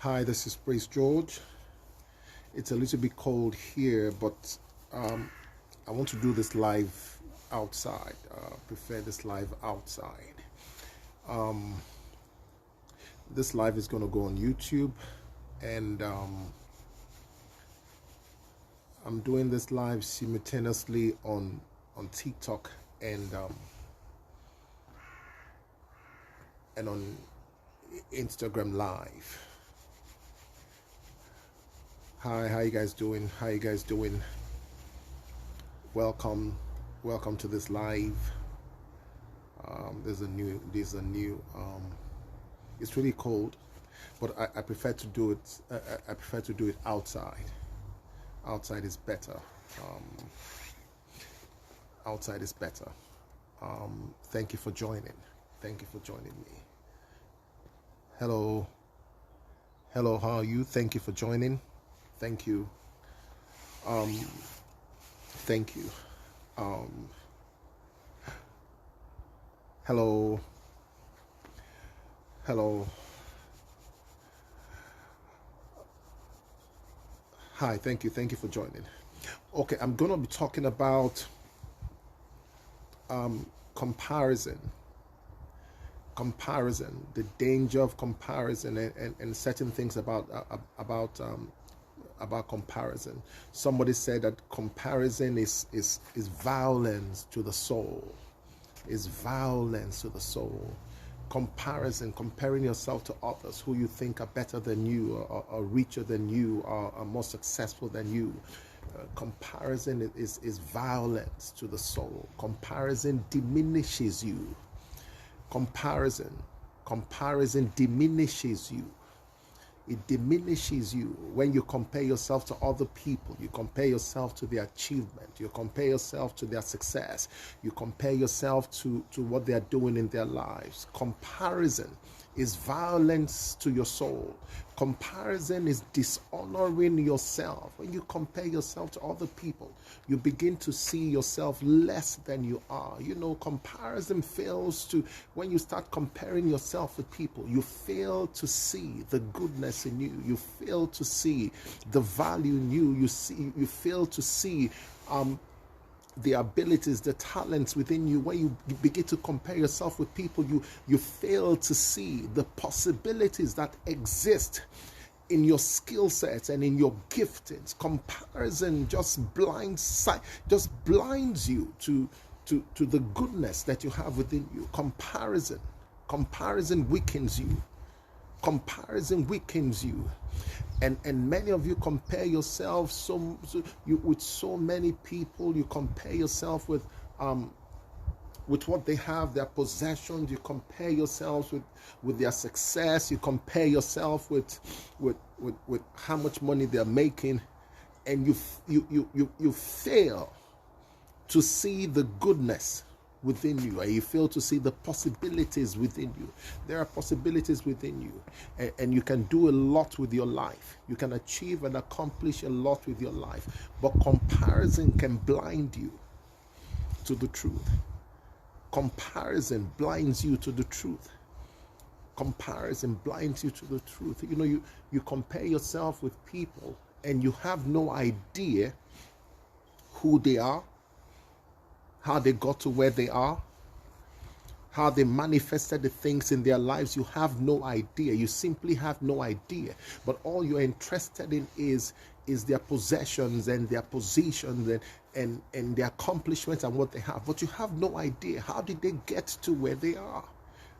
Hi, this is Praise George. It's a little bit cold here, but I want to do this live outside. Prefer this live outside. This live is going to go on YouTube, and I'm doing this live simultaneously on TikTok and on Instagram Live. Hi, how you guys doing? How you guys doing? Welcome to this live. There's a new. It's really cold, but I prefer to do it. I prefer to do it outside. Outside is better. Outside is better. Thank you for joining. Thank you for joining me. Hello. Hello, how are you? Thank you for joining. Thank you. Thank you. Hello. Hello. Hi, thank you. Thank you for joining. Okay, I'm going to be talking about comparison, the danger of comparison, and certain things about comparison. Somebody said that comparison is violence to the soul. Is violence to the soul. Comparison, comparing yourself to others who you think are better than you, or richer than you, or are more successful than you. Comparison is violence to the soul. Comparison diminishes you. Comparison diminishes you. It diminishes you when you compare yourself to other people. You compare yourself to their achievement. You compare yourself to their success. You compare yourself to what they are doing in their lives. Comparison is violence to your soul. Comparison is dishonoring yourself. When you compare yourself to other people, you begin to see yourself less than you are. You know, comparison fails to, when you start comparing yourself with people, you fail to see the goodness in you. You fail to see the value in you. You fail to see the abilities, the talents within you. When you begin to compare yourself with people, you fail to see the possibilities that exist in your skill sets and in your giftings. Comparison just blinds you to the goodness that you have within you. Comparison weakens you. Comparison weakens you. And many of you compare yourself with so many people. You compare yourself with what they have, their possessions. You compare yourselves with their success. You compare yourself with how much money they're making, and you fail to see the goodness within you, and you fail to see the possibilities within you. There are possibilities within you, and you can do a lot with your life. You can achieve and accomplish a lot with your life, but comparison can blind you to the truth. Comparison blinds you to the truth. Comparison blinds you to the truth. You know, you compare yourself with people, and you have no idea who they are, how they got to where they are, how they manifested the things in their lives. You have no idea. You simply have no idea. But all you're interested in is their possessions and their positions and their accomplishments and what they have. But you have no idea. How did they get to where they are?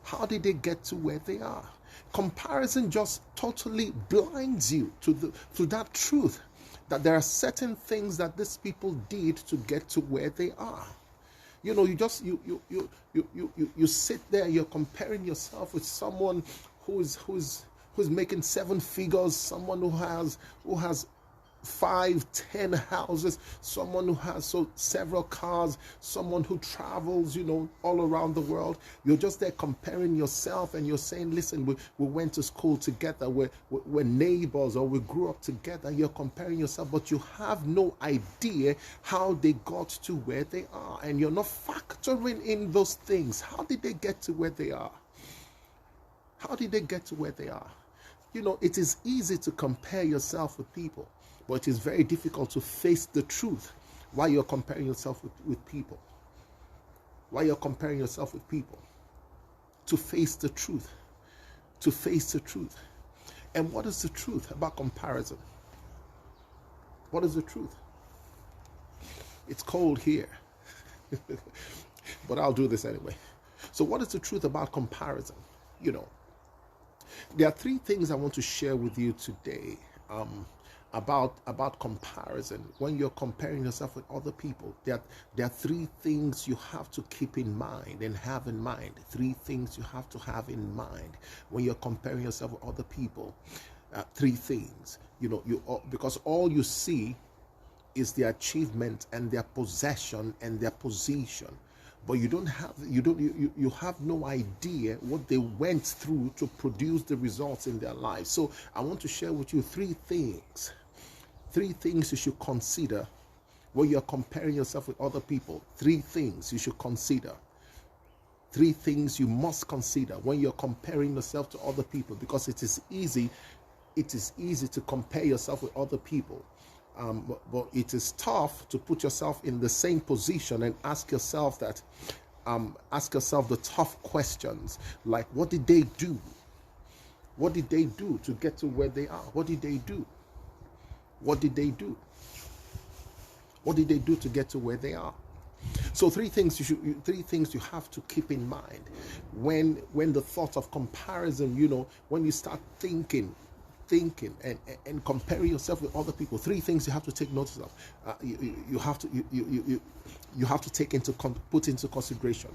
How did they get to where they are? Comparison just totally blinds you to that truth, that there are certain things that these people did to get to where they are. You know, you sit there, you're comparing yourself with someone who's making 7 figures, someone who has 5-10 houses, someone who has several cars, someone who travels, you know, all around the world. You're just there comparing yourself, and you're saying, listen, we went to school together, we're neighbors, or we grew up together. You're comparing yourself, but you have no idea how they got to where they are, and you're not factoring in those things. How did they get to where they are? How did they get to where they are? it is easy to compare yourself with people, but it is very difficult to face the truth while you're comparing yourself with people. While you're comparing yourself with people. To face the truth. To face the truth. And what is the truth about comparison? What is the truth? It's cold here. But I'll do this anyway. So what is the truth about comparison? There are three things I want to share with you today about comparison. When you're comparing yourself with other people, there are three things you have to keep in mind and have in mind. Three things you have to have in mind when you're comparing yourself with other people. Three things, because all you see is their achievement and their possession and their position, but you have no idea what they went through to produce the results in their lives. So I want to share with you three things you should consider when you're comparing yourself with other people. Three things you should consider. Three things you must consider when you're comparing yourself to other people, because it is easy to compare yourself with other people. But it is tough to put yourself in the same position and ask yourself the tough questions, like, what did they do? What did they do to get to where they are? What did they do? What did they do? What did they do to get to where they are? So three things you have to keep in mind when the thought of comparison, when you start thinking and comparing yourself with other people. Three things you have to take notice of. You have to put into consideration.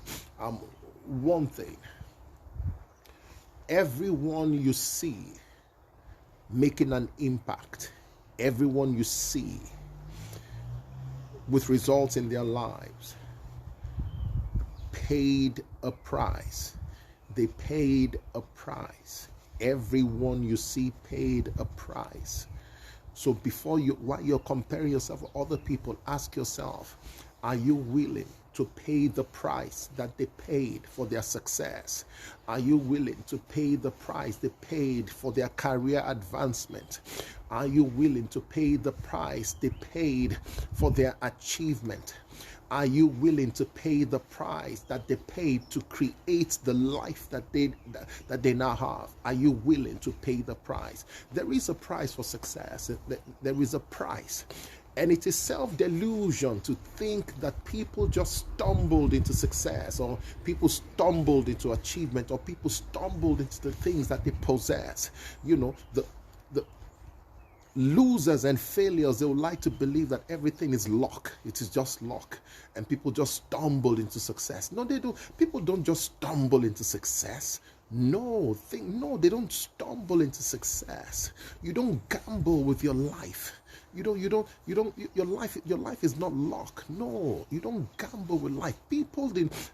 One thing: everyone you see making an impact, everyone you see with results in their lives, paid a price. They paid a price. Everyone you see paid a price. So while you're comparing yourself with other people, ask yourself, are you willing to pay the price that they paid for their success? Are you willing to pay the price they paid for their career advancement? Are you willing to pay the price they paid for their achievement? Are you willing to pay the price that they paid to create the life that they now have? Are you willing to pay the price? There is a price for success. There is a price. And it is self-delusion to think that people just stumbled into success, or people stumbled into achievement, or people stumbled into the things that they possess. The losers and failures, they would like to believe that everything is luck. It is just luck, and people just stumbled into success. No, they don't. People don't just stumble into success. No, they don't stumble into success. You don't gamble with your life. Your life is not luck. No, you don't gamble with life. People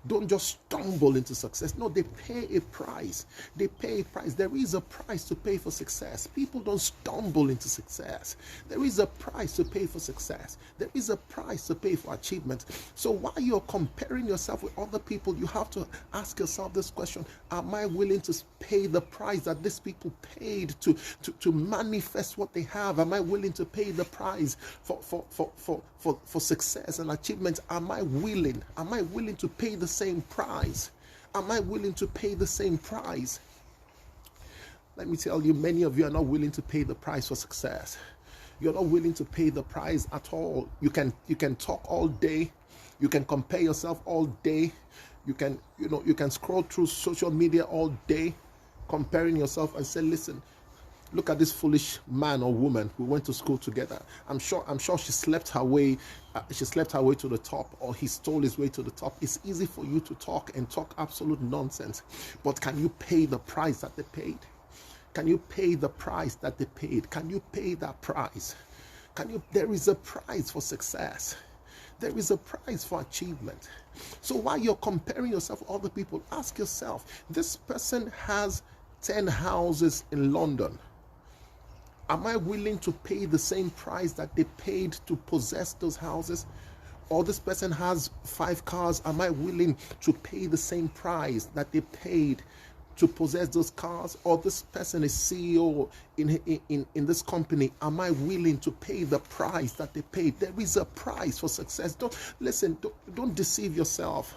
don't just stumble into success. No, they pay a price. They pay a price. There is a price to pay for success. People don't stumble into success. There is a price to pay for success. There is a price to pay for achievement. So while you're comparing yourself with other people, you have to ask yourself this question: am I willing to pay the price that these people paid to manifest what they have? Am I willing to pay the price for success and achievement? Am I willing to pay the same price? Am I willing to pay the same price? Let me tell you, many of you are not willing to pay the price for success. You're not willing to pay the price at all. You can talk all day. You can compare yourself all day. You can scroll through social media all day, comparing yourself, and say, listen, look at this foolish man or woman who went to school together. I'm sure she slept her way to the top, or he stole his way to the top. It's easy for you to talk absolute nonsense, but can you pay the price that they paid? Can you pay the price that they paid? Can you pay that price? There is a price for success. There is a price for achievement. So while you're comparing yourself with other people, ask yourself, this person has 10 houses in London. Am I willing to pay the same price that they paid to possess those houses? Or this person has 5 cars. Am I willing to pay the same price that they paid to possess those cars, or this person is CEO in this company. Am I willing to pay the price that they paid? There is a price for success. Don't deceive yourself.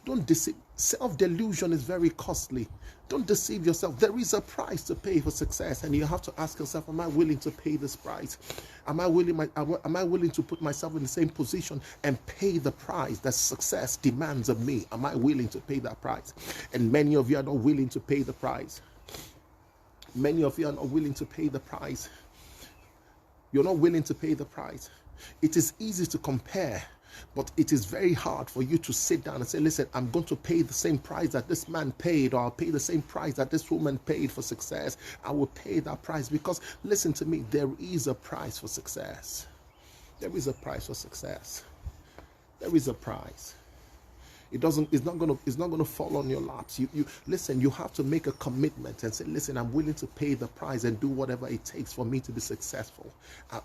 Don't deceive. Self-delusion is very costly. Don't deceive yourself. There is a price to pay for success, and you have to ask yourself, am I willing to pay this price? Am I willing to put myself in the same position and pay the price that success demands of me? Am I willing to pay that price? And many of you are not willing to pay the price. Many of you are not willing to pay the price. You're not willing to pay the price. It is easy to compare, but it is very hard for you to sit down and say, listen, I'm going to pay the same price that this man paid, or I'll pay the same price that this woman paid for success. I will pay that price, because listen to me, there is a price for success. There is a price for success. There is a price. It's not going to fall on your laps. You listen, you have to make a commitment and say, listen, I'm willing to pay the price and do whatever it takes for me to be successful.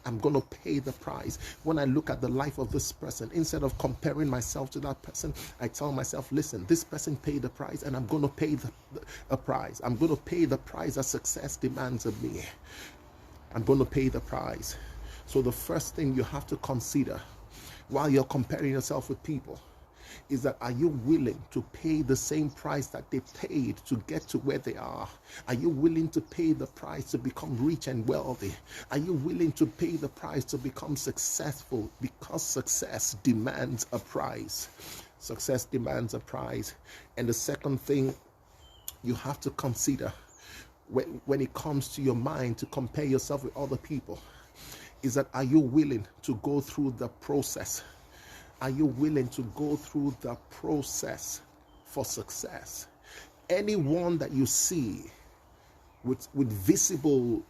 I'm going to pay the price. When I look at the life of this person, instead of comparing myself to that person, I tell myself, listen, this person paid the price, and I'm going to pay a price. I'm going to pay the price that success demands of me. I'm going to pay the price. So the first thing you have to consider while you're comparing yourself with people is that, are you willing to pay the same price that they paid to get to where they are? Are you willing to pay the price to become rich and wealthy? Are you willing to pay the price to become successful? Because success demands a price. Success demands a price. And the second thing you have to consider when it comes to your mind to compare yourself with other people is that, are you willing to go through the process? Are you willing to go through the process for success? Anyone that you see with visible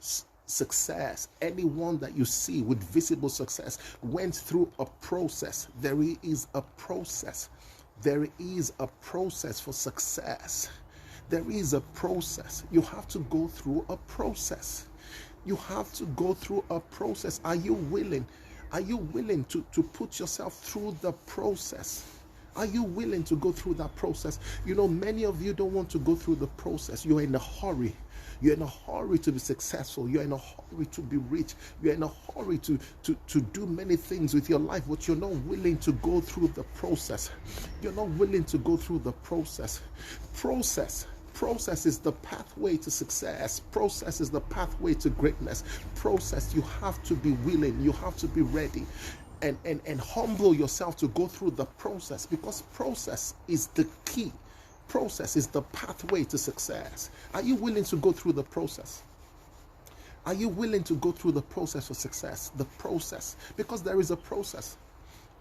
success, anyone that you see with visible success went through a process. There is a process. There is a process for success. There is a process. You have to go through a process. You have to go through a process. Are you willing? Are you willing to put yourself through the process? Are you willing to go through that process? You know, many of you don't want to go through the process. You're in a hurry. You're in a hurry to be successful. You're in a hurry to be rich. You're in a hurry to do many things with your life, but you're not willing to go through the process. You're not willing to go through the process. Process is the pathway to success. Process is the pathway to greatness. Process, you have to be willing. You have to be ready. And humble yourself to go through the process, because process is the key. Process is the pathway to success. Are you willing to go through the process? Are you willing to go through the process for success? The process. Because there is a process.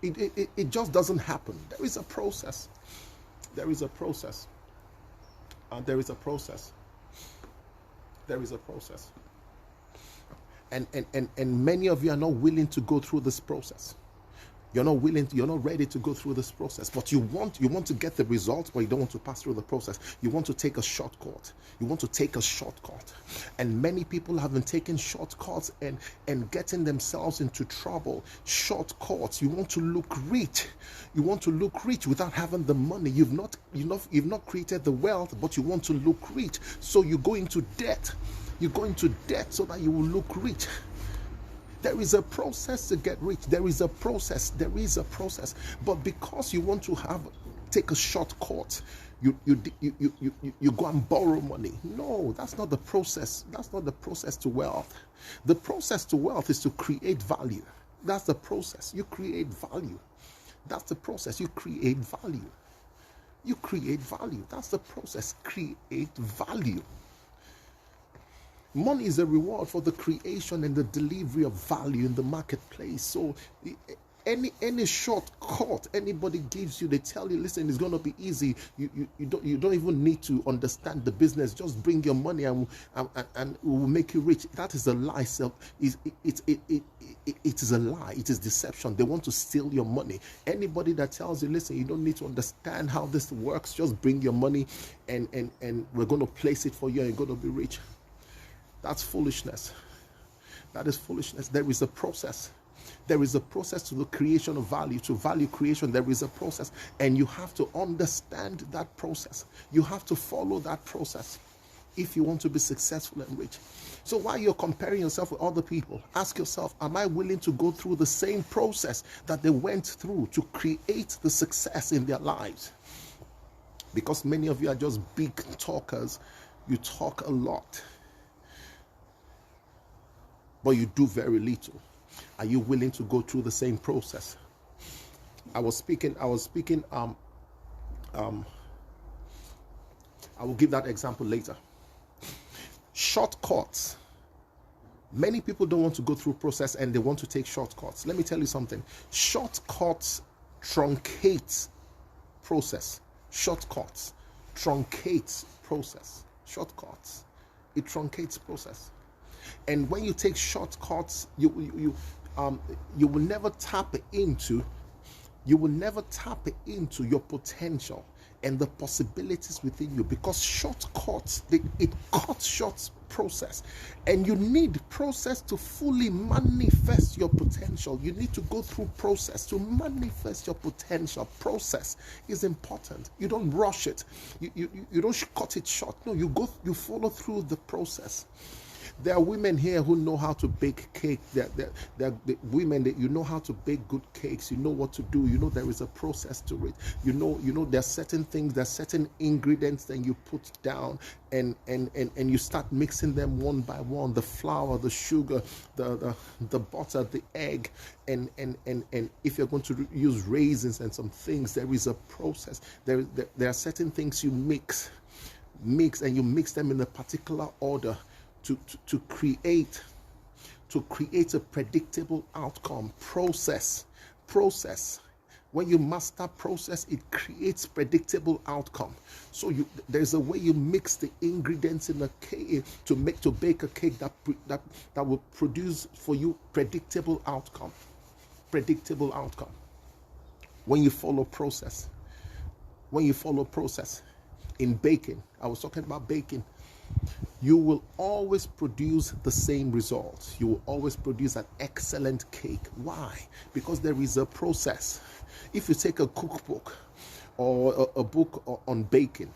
It just doesn't happen. There is a process. There is a process. There is a process. There is a process. And many of you are not willing to go through this process. You're not ready to go through this process, but you want to get the results, but you don't want to pass through the process. You want to take a shortcut. You want to take a shortcut. And many people have been taking shortcuts and getting themselves into trouble. Shortcuts. You want to look rich. You want to look rich without having the money. You've not created the wealth, but you want to look rich. So you go into debt. You go into debt so that you will look rich. There is a process to get rich. There is a process. There is a process. But because you want to take a shortcut, you go and borrow money. No, that's not the process. That's not the process to wealth. The process to wealth is to create value. That's the process. You create value. That's the process. You create value. You create value. That's the process. Create value. Money is a reward for the creation and the delivery of value in the marketplace. So any shortcut anybody gives you, they tell you, listen, it's going to be easy. You don't even need to understand the business. Just bring your money and it will make you rich. That is a lie. So it is a lie. It is deception. They want to steal your money. Anybody that tells you, listen, you don't need to understand how this works. Just bring your money and we're going to place it for you and you're going to be rich. That's foolishness. That is foolishness. There is a process. There is a process to the creation of value, to value creation. There is a process, and you have to understand that process. You have to follow that process. if you want to be successful and rich. So while you're comparing yourself with other people, ask yourself, am I willing to go through the same process that they went through to create the success in their lives? Because many of you are just big talkers. You talk a lot, but you do very little. Are you willing to go through the same process? I will give that example later. Shortcuts. Many people don't want to go through process and they want to take shortcuts. Let me tell you something. Shortcuts truncate process. Shortcuts truncates process. Shortcuts, it truncates process. And when you take shortcuts, you will never tap into your potential and the possibilities within you, because shortcuts, it cuts short process, and you need process to fully manifest your potential. You need to go through process to manifest your potential. Process is important. You don't rush it. You don't cut it short. No, you follow through the process. There are women here who know how to bake cake. There are women that you know how to bake good cakes. You know what to do. You know there is a process to it. You know there are certain things, there are certain ingredients that you put down, and you start mixing them one by one. The flour, the sugar, the butter, the egg, and if you're going to use raisins and some things, there is a process. There are certain things you mix, and you mix them in a particular order to create a predictable outcome. Process. When you master process, it creates predictable outcome. So there's a way you mix the ingredients in a cake to bake a cake that will produce for you predictable outcome. When you follow process. In baking, I was talking about baking. You will always produce the same results. You will always produce an excellent cake. Why? Because there is a process. If you take a cookbook or a book on baking,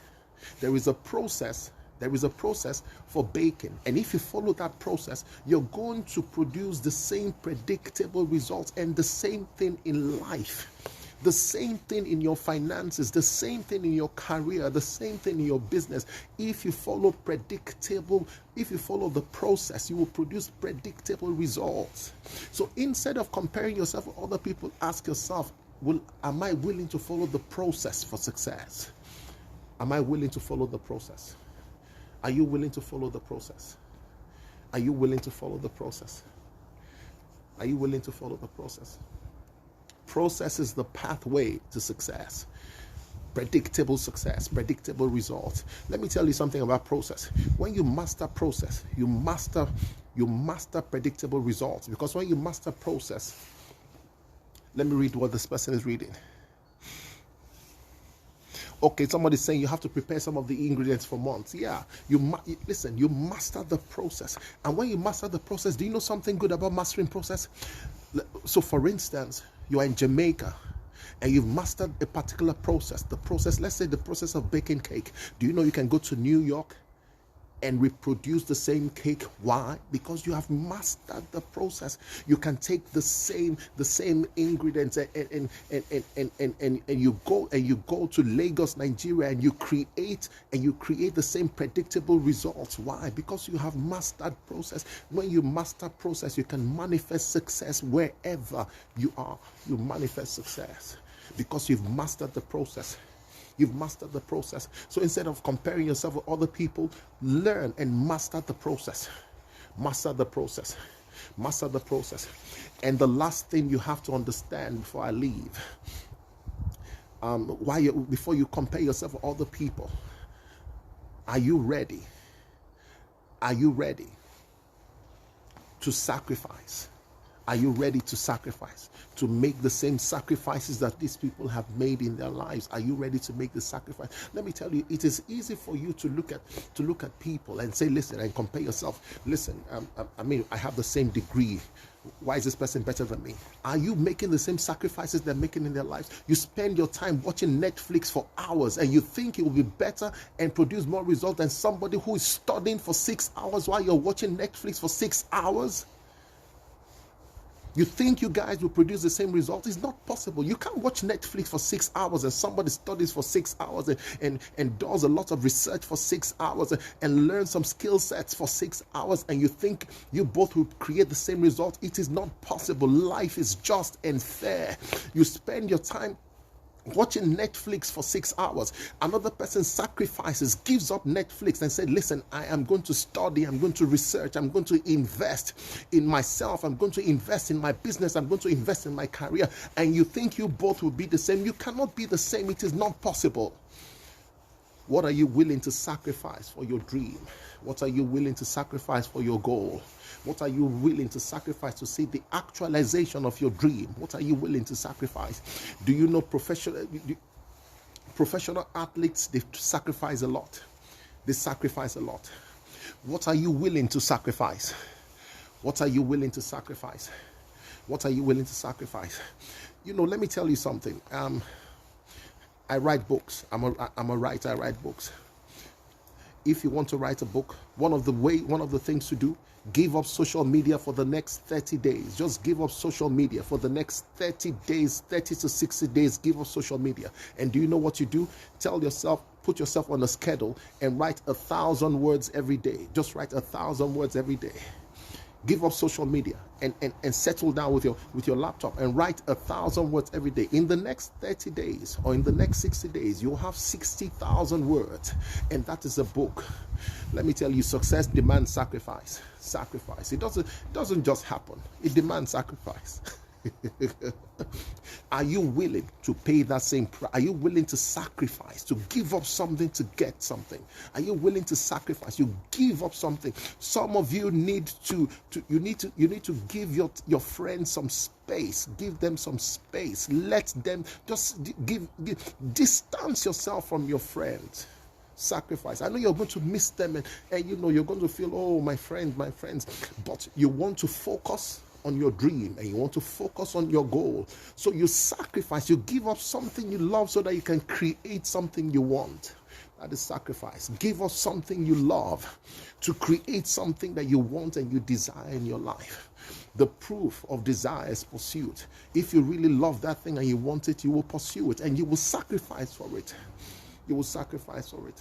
there is a process. There is a process for baking. And if you follow that process, you're going to produce the same predictable results. And the same thing in life. The same thing in your finances, the same thing in your career, the same thing in your business. If you follow the process, you will produce predictable results. So instead of comparing yourself with other people, ask yourself, am I willing to follow the process for success? Am I willing to follow the process? Are you willing to follow the process? Are you willing to follow the process? Are you willing to follow the process? Process is the pathway to success. Predictable success, predictable results. Let me tell you something about process. When you master process, you master predictable results. Because when you master process, let me read what this person is reading. Okay, somebody's saying you have to prepare some of the ingredients for months. Yeah, you master the process. And when you master the process, do you know something good about mastering process? So for instance, you are in Jamaica and you've mastered a particular process. The process, let's say the process of baking cake. Do you know you can go to New York and reproduce the same cake? Why? Because you have mastered the process. You can take the same ingredients and you go to Lagos, Nigeria, and you create the same predictable results. Why? Because you have mastered process. When you master process, you can manifest success wherever you are. You manifest success because you've mastered the process. You've mastered the process. So instead of comparing yourself with other people, learn and master the process. Master the process. Master the process. And the last thing you have to understand before I leave, before you compare yourself with other people, are you ready? Are you ready to sacrifice? Are you ready to sacrifice? To make the same sacrifices that these people have made in their lives? Are you ready to make the sacrifice? Let me tell you, it is easy for you to look at people and say, listen, and compare yourself. Listen, I have the same degree. Why is this person better than me? Are you making the same sacrifices they're making in their lives? You spend your time watching Netflix for hours and you think it will be better and produce more results than somebody who is studying for 6 hours while you're watching Netflix for 6 hours? You think you guys will produce the same result? It's not possible. You can't watch Netflix for 6 hours and somebody studies for 6 hours and does a lot of research for 6 hours and learn some skill sets for 6 hours, and you think you both will create the same result. It is not possible. Life is just and fair. You spend your time watching Netflix for 6 hours. Another person sacrifices, gives up Netflix and said, listen, I am going to study, I'm going to research, I'm going to invest in myself, I'm going to invest in my business, I'm going to invest in my career. And you think you both will be the same. You cannot be the same. It is not possible. What are you willing to sacrifice for your dream? What are you willing to sacrifice for your goal? What are you willing to sacrifice to see the actualization of your dream? What are you willing to sacrifice? Do you know professional athletes, they sacrifice a lot. They sacrifice a lot. What are you willing to sacrifice? What are you willing to sacrifice? What are you willing to sacrifice? You know, let me tell you something. I write books. I'm a writer. I write books. If you want to write a book, one of the things to do, give up social media for the next 30 days. Just give up social media for the next 30 days, 30 to 60 days. Give up social media. And do you know what you do? Tell yourself, put yourself on a schedule and write 1,000 words every day. Just write 1,000 words every day. Give up social media and settle down with your laptop and write 1,000 words every day. In the next 30 days or in the next 60 days, you'll have 60,000 words. And that is a book. Let me tell you, success demands sacrifice. Sacrifice. It doesn't just happen. It demands sacrifice. Are you willing to pay that same price? Are you willing to sacrifice, to give up something to get something? Are you willing to sacrifice? You give up something. Some of you need to give your friends some space. Give them some space. Let them just distance yourself from your friends. Sacrifice. I know you're going to miss them and you know you're going to feel, oh, my friends, but you want to focus on your dream and you want to focus on your goal. So you sacrifice, you give up something you love so that you can create something you want. That is sacrifice. Give up something you love to create something that you want and you desire in your life. The proof of desire is pursuit. If you really love that thing and you want it, you will pursue it and you will sacrifice for it. You will sacrifice for it.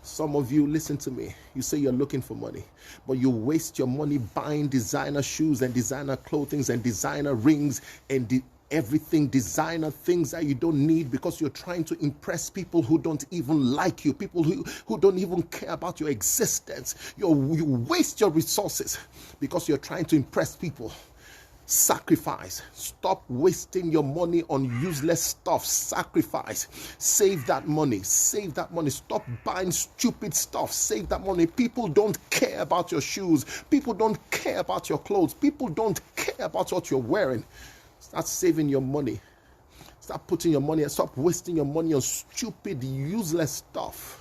Some of you, listen to me, you say you're looking for money, but you waste your money buying designer shoes and designer clothing and designer rings and everything designer things that you don't need because you're trying to impress people who don't even like you, people who don't even care about your existence. You waste your resources because you're trying to impress people. Sacrifice. Stop wasting your money on useless stuff. Sacrifice. Save that money. Save that money. Stop buying stupid stuff. Save that money. People don't care about your shoes. People don't care about your clothes. People don't care about what you're wearing. Start saving your money. Start putting your money and stop wasting your money on stupid, useless stuff.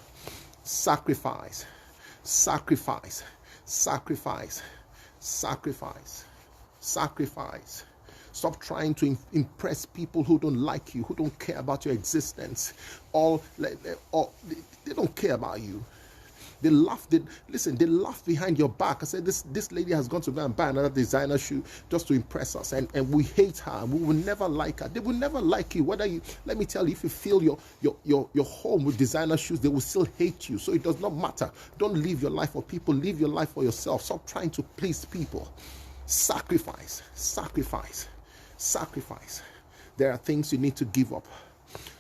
Sacrifice. Sacrifice. Sacrifice. Sacrifice. Sacrifice. Stop trying to impress people who don't like you, who don't care about your existence. They don't care about you. They laugh. They laugh behind your back. I said, this lady has gone to go and buy another designer shoe just to impress us, and we hate her. We will never like her. They will never like you. Let me tell you, if you fill your home with designer shoes, they will still hate you. So it does not matter. Don't live your life for people. Live your life for yourself. Stop trying to please people. Sacrifice, sacrifice, sacrifice. There are things you need to give up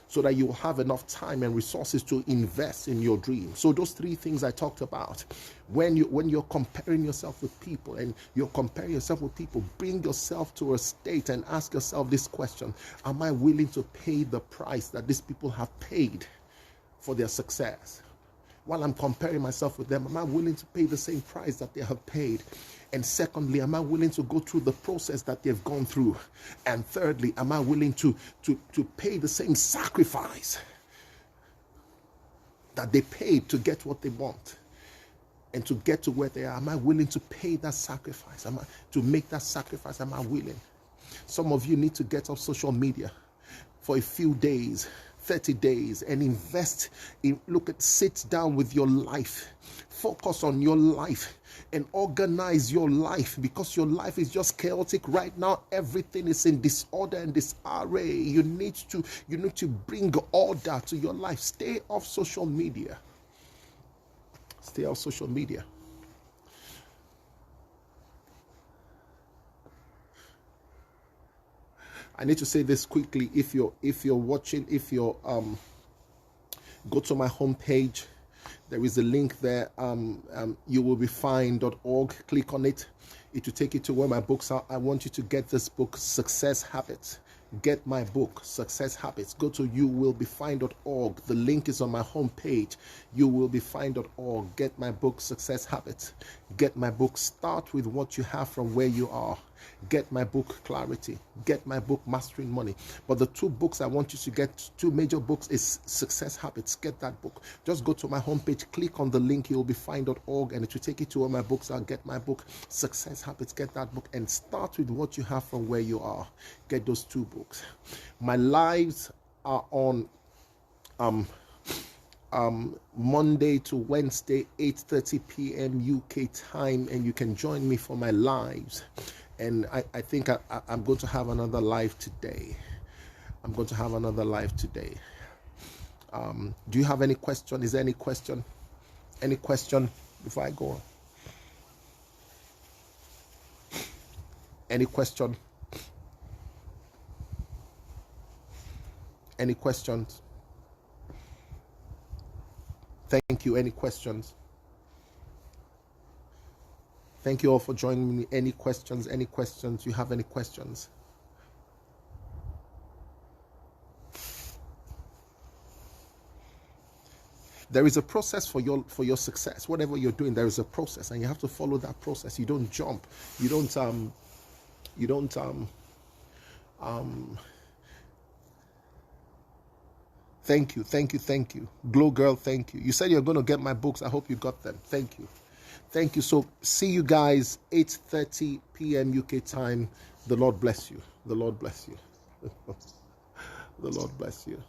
so that you will have enough time and resources to invest in your dream. So those three things I talked about, when you're comparing yourself with people and you're comparing yourself with people, bring yourself to a state and ask yourself this question: am I willing to pay the price that these people have paid for their success? while I'm comparing myself with them, am I willing to pay the same price that they have paid? And secondly, am I willing to go through the process that they've gone through? And thirdly, am I willing to pay the same sacrifice that they paid to get what they want and to get to where they are? Am I willing to pay that sacrifice? Am I to make that sacrifice? Am I willing? Some of you need to get off social media for a few days, 30 days, and invest in, sit down with your life, focus on your life and organize your life, because your life is just chaotic right now. Everything is in disorder and disarray. You need to bring order to your life. Stay off social media. Stay off social media. I need to say this quickly. If you're watching, go to my homepage. There is a link there. youwillbefine.org. Click on it. It will take you to where my books are. I want you to get this book, Success Habits. Get my book, Success Habits. Go to youwillbefine.org. The link is on my homepage, youwillbefine.org. Get my book, Success Habits. Get my book. Start with what you have from where you are. Get my book, Clarity. Get my book, Mastering Money. But the two books I want you to get, two major books, is Success Habits. Get that book. Just go to my homepage, click on the link, youwillbefine.org, and it will take you to where my books are. Get my book, Success Habits. Get that book and start with what you have from where you are. Get those two books. My lives are on Monday to Wednesday, 8:30 p.m. UK time, and you can join me for my lives. And I think I'm going to have another live today. I'm going to have another live today. Do you have any question? Is there any question? Any question before I go on? Any question? Any questions? Thank you. Any questions? Thank you all for joining me. Any questions? Any questions? You have any questions? There is a process for your success. Whatever you're doing, there is a process, and you have to follow that process. You don't jump. You don't Thank you. Glow Girl, thank you. You said you're going to get my books. I hope you got them. Thank you. So see you guys 8:30 p.m. UK time. The Lord bless you. The Lord bless you. The Lord bless you.